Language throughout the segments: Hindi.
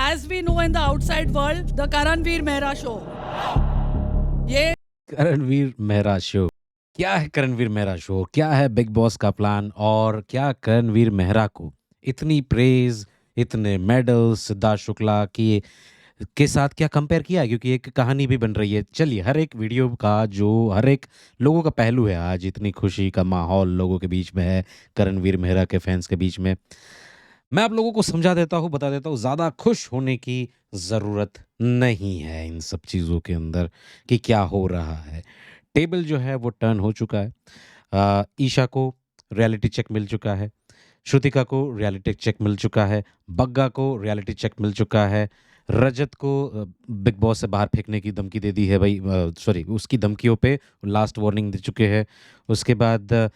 as we know in the outside world, the Karanveer Mehra show. ये करणवीर मेहरा शो। क्या है करणवीर मेहरा शो? क्या है बिग बॉस का प्लान? और क्या करणवीर मेहरा को इतनी प्रेज, इतने मेडल्स सिद्धार्थ शुक्ला की के साथ क्या कंपेयर किया है? क्योंकि एक कहानी भी बन रही है। चलिए, हर एक वीडियो का जो हर एक लोगों का पहलू है, आज इतनी खुशी का माहौल लोगों के बीच में है, करणवीर मेहरा के फैंस के बीच में। मैं आप लोगों को समझा देता हूँ, बता देता हूँ, ज़्यादा खुश होने की ज़रूरत नहीं है इन सब चीज़ों के अंदर कि क्या हो रहा है। टेबल जो है वो टर्न हो चुका है। ईशा को रियलिटी चेक मिल चुका है, श्रुतिका को रियलिटी चेक मिल चुका है, बग्गा को रियलिटी चेक मिल चुका है, रजत को बिग बॉस से बाहर फेंकने की धमकी दे दी है भाई, सॉरी उसकी धमकियों पे लास्ट वार्निंग दे चुके हैं। उसके बाद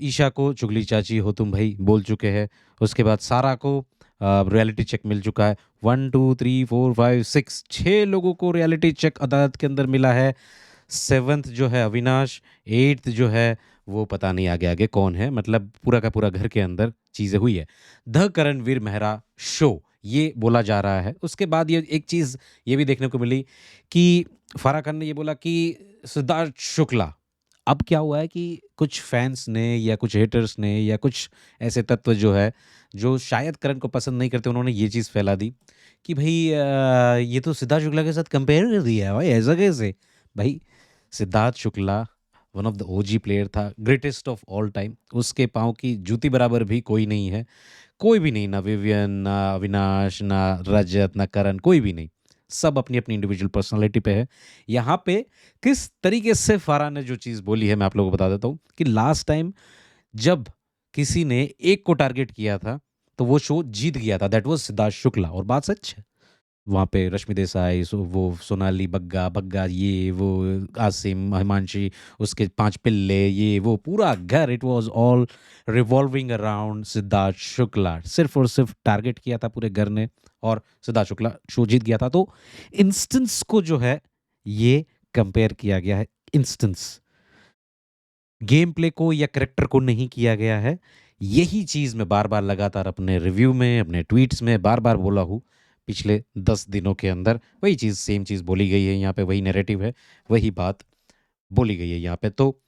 ईशा को चुगली चाची हो तुम भाई बोल चुके हैं। उसके बाद सारा को रियलिटी चेक मिल चुका है। 1 2 3 4 5 6 6 लोगों को रियलिटी चेक अदालत के अंदर मिला है। 7th जो है अविनाश, 8th जो है वो पता नहीं आगे आगे कौन है, मतलब पूरा का पूरा घर के अंदर चीज़ें हुई है। द करणवीर मेहरा शो ये बोला जा रहा है। उसके बाद ये एक चीज़ ये भी देखने को मिली कि फराह खान ने ये बोला कि सिद्धार्थ शुक्ला, अब क्या हुआ है कि कुछ फैंस ने या कुछ हेटर्स ने या कुछ ऐसे तत्व जो है जो शायद करण को पसंद नहीं करते, उन्होंने ये चीज़ फैला दी कि भाई ये तो सिद्धार्थ शुक्ला के साथ कंपेयर कर दिया है भाई, ऐसा कैसे? भाई Siddharth Shukla one of the OG player था, ग्रेटेस्ट ऑफ ऑल टाइम। उसके पाँव की जूती बराबर भी कोई नहीं है, कोई भी नहीं, ना विवियन, ना अविनाश, ना रजत, ना करण, कोई भी नहीं। सब अपनी अपनी इंडिविजुअल पर्सनालिटी पे है। यहाँ पे किस तरीके से फारा ने जो चीज़ बोली है मैं आप लोगों को बता देता हूँ कि लास्ट टाइम जब किसी ने एक को टारगेट किया था तो वो शो जीत गया था, दैट वाज सिद्धार्थ शुक्ला, और बात सच है। वहाँ पे रश्मि देसाई, वो सोनाली, बग्गा बग्गा, ये वो आसिम, हिमांशी, उसके 5 पिल्ले, ये वो पूरा घर, it was all revolving around Siddharth Shukla. सिर्फ और सिर्फ टारगेट किया था पूरे घर ने और सिद्धार्थ शुक्ला शो जीत गया था। तो इंस्टेंस को जो है ये कंपेयर किया गया है, इंस्टेंस, गेम प्ले को या करेक्टर को नहीं किया गया है। यही चीज़ मैं बार-बार लगातार अपने रिव्यू में, अपने ट्वीट्स में बार-बार बोला हूँ। पिछले 10 दिनों के अंदर वही चीज़, सेम चीज़ बोली गई है यहाँ पे, वही नैरेटिव है, वही बात बोली गई है यहाँ पे। तो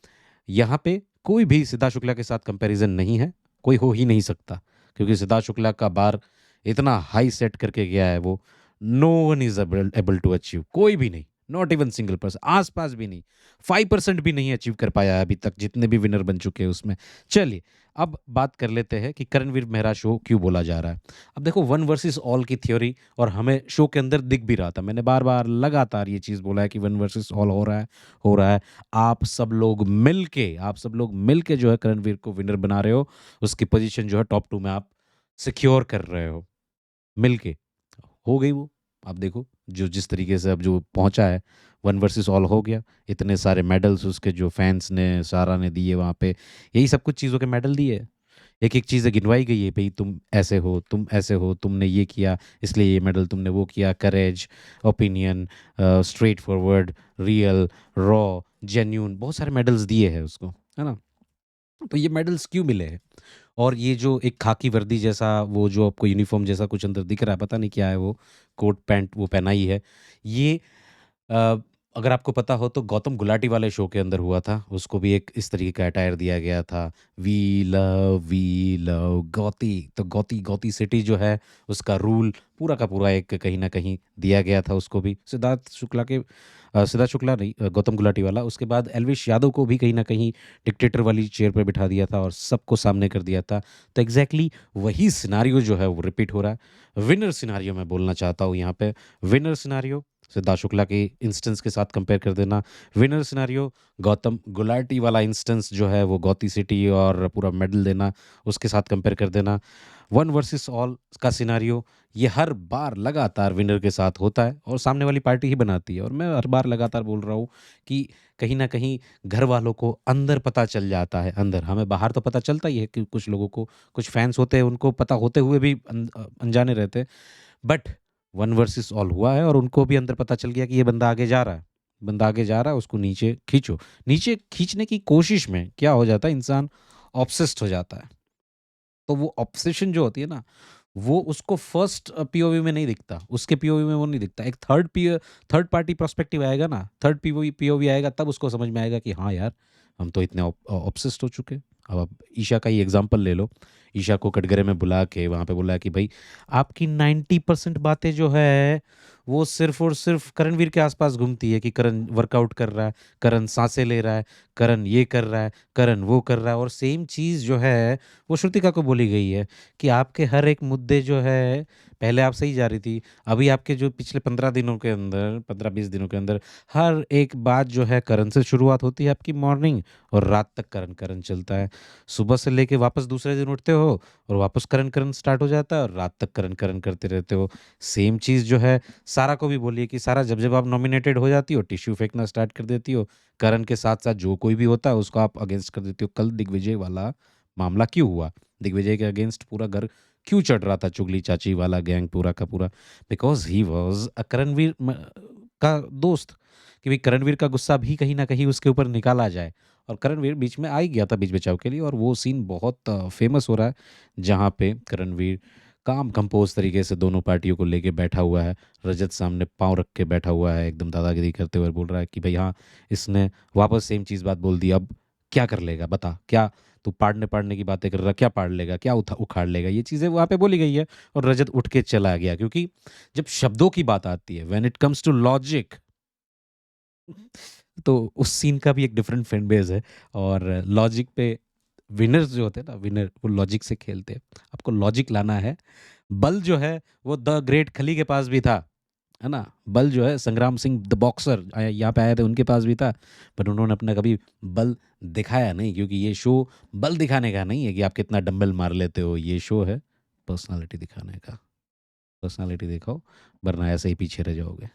यहाँ पे कोई भी सिद्धार्थ शुक्ला के साथ कंपैरिज़न नहीं है, कोई हो ही नहीं सकता, क्योंकि सिद्धार्थ शुक्ला का बार इतना हाई सेट करके गया है वो, no one is able to achieve, कोई भी नहीं, नॉट इवन सिंगल पर्सन, आस-पास भी नहीं, 5% भी नहीं अचीव कर पाया है अभी तक, जितने भी विनर बन चुके हैं उसमें। चलिए, अब बात कर लेते हैं कि करणवीर मेहरा शो क्यों बोला जा रहा है। अब देखो, वन वर्सेस ऑल की थ्योरी और हमें शो के अंदर दिख भी रहा था। मैंने बार-बार लगातार ये चीज़ बोला है कि वन वर्सेस ऑल हो रहा है, हो रहा है। आप सब लोग मिलके जो है करणवीर को विनर बना रहे हो, उसकी पोज़ीशन जो है टॉप 2 में आप सिक्योर कर रहे हो, मिलके। हो गई वो। आप देखो, जो जिस तरीके से अब जो पहुँचा है, वन वर्सेस ऑल हो गया। इतने सारे मेडल्स उसके जो फैन्स ने, सारा ने दिए वहाँ पे, यही सब कुछ चीज़ों के मेडल दिए। एक-एक चीज़ें गिनवाई गई है, भई तुम ऐसे हो, तुम ऐसे हो, तुमने ये किया, इसलिए ये मेडल, तुमने वो किया, courage, opinion, straightforward, real, raw, genuine, बहुत सारे मेडल्स दिए हैं उसको, है ना? तो ये मेडल्स क्यों मिले हैं? और ये जो एक खाकी वर्दी जैसा, वो जो आपको यूनिफ़ॉर्म जैसा कुछ अंदर दिख रहा है, पता नहीं क्या है वो, कोट पैंट वो पहनाई है। ये अ, अगर आपको पता हो तो गौतम गुलाटी वाले शो के अंदर हुआ था, उसको भी एक इस तरीके का अटायर दिया गया था। वी लव गौती, तो गौती गौती सिटी जो है, उसका रूल पूरा का पूरा एक कहीं न कहीं दिया गया था उसको भी। सिद्धार्थ शुक्ला नहीं, गौतम गुलाटी वाला। उसके बाद एल्विश यादव को भी कहीं न कहीं डिक्टेटर वाली चेयर पे बिठा दिया था और सबको सामने कर दिया था। तो एग्ज़ैक्टली वही सिनेरियो जो है वो रिपीट हो रहा है। विनर सिनेरियो मैं बोलना चाहता हूँ यहाँ पे। विनर सिनेरियो सिद्धार्थ शुक्ला के इंस्टेंस के साथ कंपेयर कर देना। विनर सिनेरियो गौतम गुलाटी वाला इंस्टेंस जो है वो गौती सिटी और पूरा मेडल देना, उसके साथ कंपेयर कर देना। वन वर्सेस ऑल का सिनेरियो ये हर बार लगातार विनर के साथ होता है और सामने वाली पार्टी ही बनाती है। और मैं हर बार लगातार बोल रहा हूँ कि कहीं न कहीं घर वालों को अंदर पता चल जाता है, अंदर। हमें बाहर तो पता चलता ही है कि कुछ लोगों को, कुछ फैन्स होते हैं, उनको पता होते हुए भी अनजाने रहते हैं। बट वन वर्सेस ऑल हुआ है और उनको भी अंदर पता चल गया कि ये बंदा आगे जा रहा है। बंदा आगे जा रहा है, उसको नीचे खींचो। नीचे खींचने की कोशिश में क्या हो जाता है, इंसान ऑब्सेस्ड हो जाता है। तो वो ऑब्सेशन जो होती है ना, वो उसको फर्स्ट पीओवी में नहीं दिखता, उसके पीओवी में वो नहीं दिखता। एक थर्ड पार्टी पर्सपेक्टिव आएगा ना, थर्ड पीओवी आएगा, तब उसको समझ में आएगा कि हाँ यार, हम तो इतने ऑब्सेस्ड हो चुके हैं। अब आप ईशा का ही एग्जांपल ले लो। ईशा को कटघरे में बुला के वहाँ पे बोला कि भाई, आपकी 90% बातें जो है वो सिर्फ और सिर्फ करणवीर के आसपास घूमती है कि करण वर्कआउट कर रहा है, करण सांसें ले रहा है, करण ये कर रहा है, करण वो कर रहा है। और सेम चीज़ जो है वो श्रुतिका को बोली गई है कि आपके हर एक मुद्दे जो है, पहले आप सही जा रही थी, अभी आपके जो पिछले 15 दिनों के अंदर, 15-20 दिनों के अंदर, हर एक बात जो है करण से शुरुआत होती है आपकी मॉर्निंग, और रात तक करण करण चलता है। सुबह से लेके वापस दूसरे दिन उठते हो और वापस करण करण स्टार्ट हो जाता है, और रात तक करण करण करते रहते हो। सेम चीज़ जो है सारा को भी बोलिए कि सारा, जब जब आप नॉमिनेटेड हो जाती हो, टिश्यू फेंकना स्टार्ट कर देती हो। करण के साथ साथ जो कोई भी होता है उसको आप अगेंस्ट कर देती हो। कल दिग्विजय वाला मामला क्यों हुआ? दिग्विजय के अगेंस्ट पूरा घर क्यों चढ़ रहा था? चुगली चाची वाला गैंग पूरा का पूरा, because he was a Karanveer का दोस्त, कि भाई करणवीर का गुस्सा भी कहीं ना कहीं उसके ऊपर निकाला जाए। और करणवीर बीच में आ ही गया था बीच बचाव के लिए, और वो सीन बहुत फेमस हो रहा है, जहाँ पे करणवीर काम कंपोज तरीके से दोनों पार्टियों को लेके बैठा हुआ है। रजत सामने पाँव रख के बैठा हुआ है, एकदम दादागिरी करते हुए बोल रहा है कि भाई हाँ, इसने वापस सेम चीज़ बात बोल दी, अब क्या कर लेगा बता, क्या तू पाड़ने पाड़ने की बातें कर रहा, क्या पाड़ लेगा, क्या उखाड़ लेगा? ये चीज़ें वहाँ पे बोली गई है। और रजत उठ के चला गया, क्योंकि जब शब्दों की बात आती है, when it comes to logic, तो उस सीन का भी एक डिफरेंट फैन बेस है। और लॉजिक पे विनर्स जो होते हैं ना, विनर वो लॉजिक से खेलते हैं। आपको लॉजिक लाना है। बल जो है वो द ग्रेट खली के पास भी था, है ना? बल जो है संग्राम सिंह द बॉक्सर यहाँ पे आए थे, उनके पास भी था, पर उन्होंने अपना कभी बल दिखाया नहीं, क्योंकि ये शो बल दिखाने का नहीं है कि आप कितना डंबल मार लेते हो। ये शो है पर्सनालिटी दिखाने का। पर्सनालिटी दिखाओ, वरना ऐसे ही पीछे रह जाओगे।